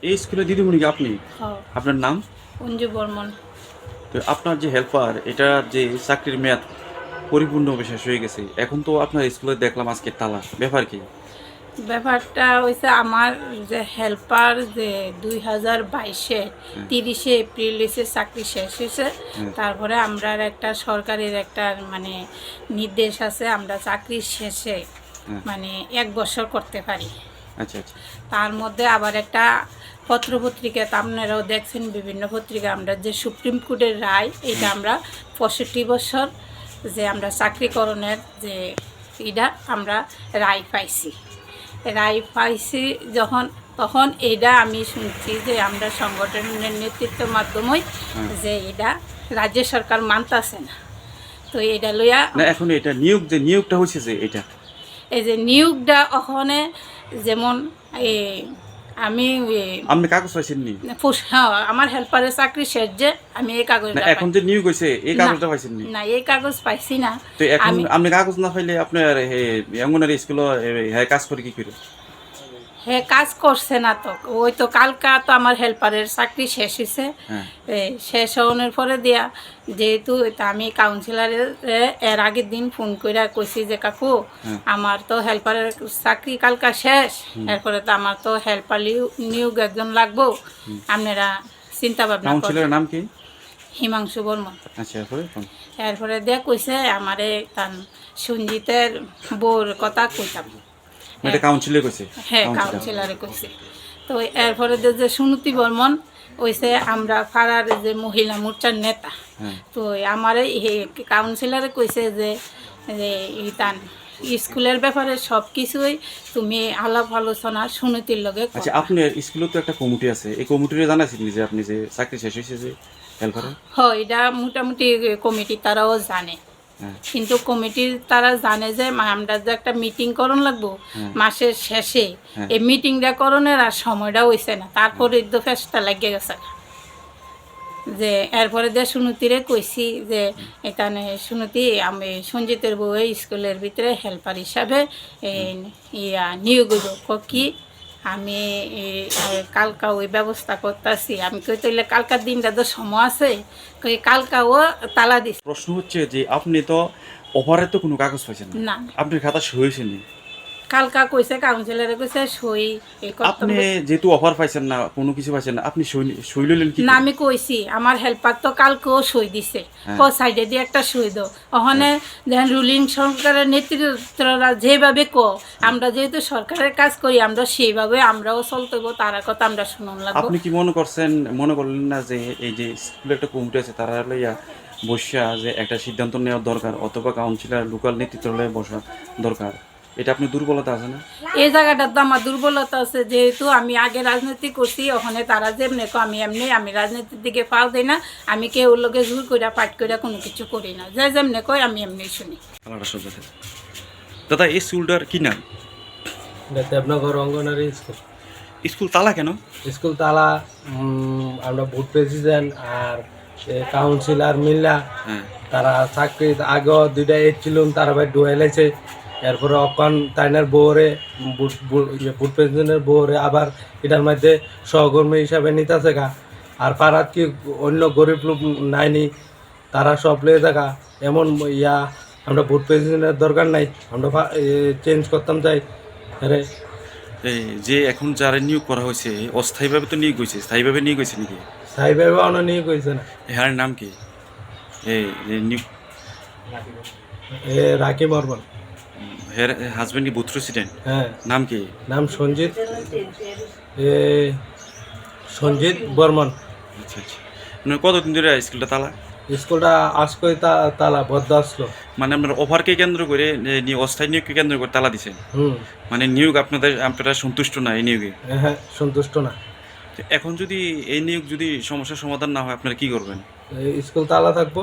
এই স্কুলে দিদিমণি কি আপনি? হ্যাঁ। আপনার নাম? অঞ্জু বর্মন। তো আপনার যে হেল্পার, এটা যে চাকরির মেয়াদ পরিপূর্ণভাবে শেষ হয়ে গেছে, এখন তো আপনার স্কুলে দেখলাম আজকে তালা, ব্যাপার কি? ব্যাপারটা হয়েছে আমার যে হেল্পার যে 2022-এ 30শে এপ্রিল এসে চাকরি শেষ হয়েছে। তারপরে আমরা একটা সরকারের একটা মানে নির্দেশ আছে, আমরা চাকরি শেষে মানে 1 বছর করতে পারি। আচ্ছা আচ্ছা। তার মধ্যে আবার একটা পত্রপত্রিকা, আপনারাও দেখছেন বিভিন্ন পত্রিকা, আমরা যে সুপ্রিম কোর্টের রায়, এটা আমরা 65 বছর যে আমরা চাকরিকরণের যে এটা আমরা রায় পাইছি যখন, তখন এটা আমি শুনছি যে আমরা সংগঠনের নেতৃত্বের মাধ্যমেই যে এটা রাজ্য সরকার মানতেছে না। তো এটা লইয়া না, এখন এটা নিয়োগটা হয়েছে যে এটা এই যে নিয়োগটা ওখানে যেমন আপনি কাগজ পাইছেন নি? হ্যাঁ, আমার হেল্পারের চাকরি শেষ যে আমি এই কাগজ এখন যে নিয়োগ হয়েছে এই কাগজটা পাইছেন নি? না, এই কাগজ পাইছি না। তো এখন আপনি কাগজ না পাইলে আপনার অঙ্গনারী স্কুলে কাজ করে কি করে? হ্যাঁ, কাজ করছে না তো। ওই তো কালকা তো আমার হেল্পারের চাকরি শেষ হয়েছে। শেষ হওয়ার পরে দিয়া যেহেতু আমি কাউন্সিলারের এর আগের দিন ফোন করে কইছি যে কাকু আমার তো হেল্পারের চাকরি কালকা শেষ, এরপরে তো আমার তো হেল্পার নিয়োগ একজন লাগবো, আপনারা চিন্তা ভাবনা। কাউন্সিলরের নাম কি? হিমাংশু বর্মন। আচ্ছা। এরপরে দিয়ে কইছে আমারে তার সঞ্জিতের বউর কথা কইতাম। কাউন্সিলর কইছে? হ্যাঁ, কাউন্সিলরে কইছে। তো এরপরে যে সুনতি বর্মন হইছে আমরা পাড়ার যে মহিলা মোর্চার নেতা। তো আমার কাউন্সিলরে কইছে যে ইতান স্কুলের ব্যাপারে সব কিছুই তুমি আলাপ আলোচনা সুনতির লগে। আচ্ছা, আপনার স্কুলে তো একটা কমিটি আছে, এই কমিটিরে জানাইছেন যে আপনি যে চাকরি শেষ হয়েছে যে হেল্পারে? হ্যাঁ, এটা মোটামুটি কমিটি তারাও জানে, কিন্তু কমিটির তারা জানে যে আমরা যে একটা মিটিং করণ লাগবো মাসের শেষে, এই মিটিংটা করণের আর সময়টা হয়েছে না। তারপরে তো ফেসটা লাগিয়ে গেছে যে এরপরে যে সুনতিরে কইছি যে এখানে সুনতি আমি সঞ্জিতের বউ স্কুলের ভিতরে হেল্পার হিসাবে নিয়োগ কি আমি কালকা ওই ব্যবস্থা করতেছি। আমি কই তাইলে কালকার দিনটা তো সময় আছে, কই কালকাও তালা দিস। প্রশ্ন হচ্ছে যে আপনি তো অফারের তো কোনো কাগজ পাইছেন না, আপনার খাতা সই হয়েছে নি? কালকা কইছে কাউন্সিলরে কইছে সই। আপনি যেহেতু অফার পাইছেন না, কোনো কিছু পাইছেন না, আপনি সই লইলেন কি? না, আমি কইছি আমার হেল্পার তো কালকেও সই দিছে, ও সাইডে দিয়ে একটা সই দাও। ওখানে দেখেন রুলিং সরকারের নেতৃত্বরা যেভাবে আমরা যেহেতু সরকারের কাজ করি, আমরা সেইভাবে আমরাও চলতে হবো, তার কথা আমরা শুনুন লাগবো। আপনি কি মনে করলেন না যে এই যে স্কুলে একটা কমিটি আছে তারা লইয়া বসিয়া যে একটা সিদ্ধান্ত নেওয়ার দরকার, অথবা কাউন্সিলর লোকাল নেতৃত্ব লইয়া বসা দরকার? এটা আপনি দুর্বলতা আছে না? এই জায়গাটার তো আমার দুর্বলতা আছে, যেহেতু আমি আগে রাজনীতি করছি। ওখানে তারা যেমনি আমি রাজনীতির দিকে পাও দিই না, আমি কেউ লোকে জোর করে পাঠ করে কোনো কিছু করি না, যে যেমনি কয় আমি এমনি শুনি। দাদা, এই স্কুলটার কি নাম? দেবনগর অঙ্গনওয়াড়ি স্কুল। স্কুল তালা কেন? স্কুল তালা আমরা বুথ প্রেসিডেন্ট আর কাউন্সিলর মিল্লা তারা চাকরি আগেও 2টা এসেছিলাম, তারা ভাই ডুয়েলেছে। এরপরে অকন তাইনার বউরে বুথ প্রেসিডেন্টের বউরে আবার এটার মধ্যে সহকর্মী হিসাবে নিতেছে গা। আর পাড়াত কি অন্য গরিব লোক নাইনি, তারা সব লিয়ে থাকা এমন আমরা বুথ প্রেসিডেন্টের দরকার নাই, আমরা চেঞ্জ করতাম চাই। আরে যে এখন যারা নিয়োগ করা হয়েছে অস্থায়ীভাবে তো নিয়োগ হয়েছে, স্থায়ীভাবে নিয়োগ হয়েছে নাকি? স্থায়ীভাবে অন্য নিয়োগ হয়েছে না। হ্যাঁ, নাম কি? রাকিব বর্মন। হের হাজবেন্ড কি বুথ প্রেসিডেন্ট? হ্যাঁ। নাম কি? নাম সঞ্জিত বর্মন। আচ্ছা আচ্ছা। মানে কতদিন ধরে স্কুলটা তালা? স্কুলটা আজকে তালা বদ্ধ আসলো। মানে আপনার অফারকে কেন্দ্র করে, অস্থায়ী নিয়োগকে কেন্দ্র করে তালা দিচ্ছেন? মানে নিয়োগ আপনারা সন্তুষ্ট না এই নিয়োগে? হ্যাঁ, সন্তুষ্ট না। এখন যদি এই নিয়োগ যদি সমস্যার সমাধান না হয়, আপনারা কি করবেন? স্কুল তালা থাকবো।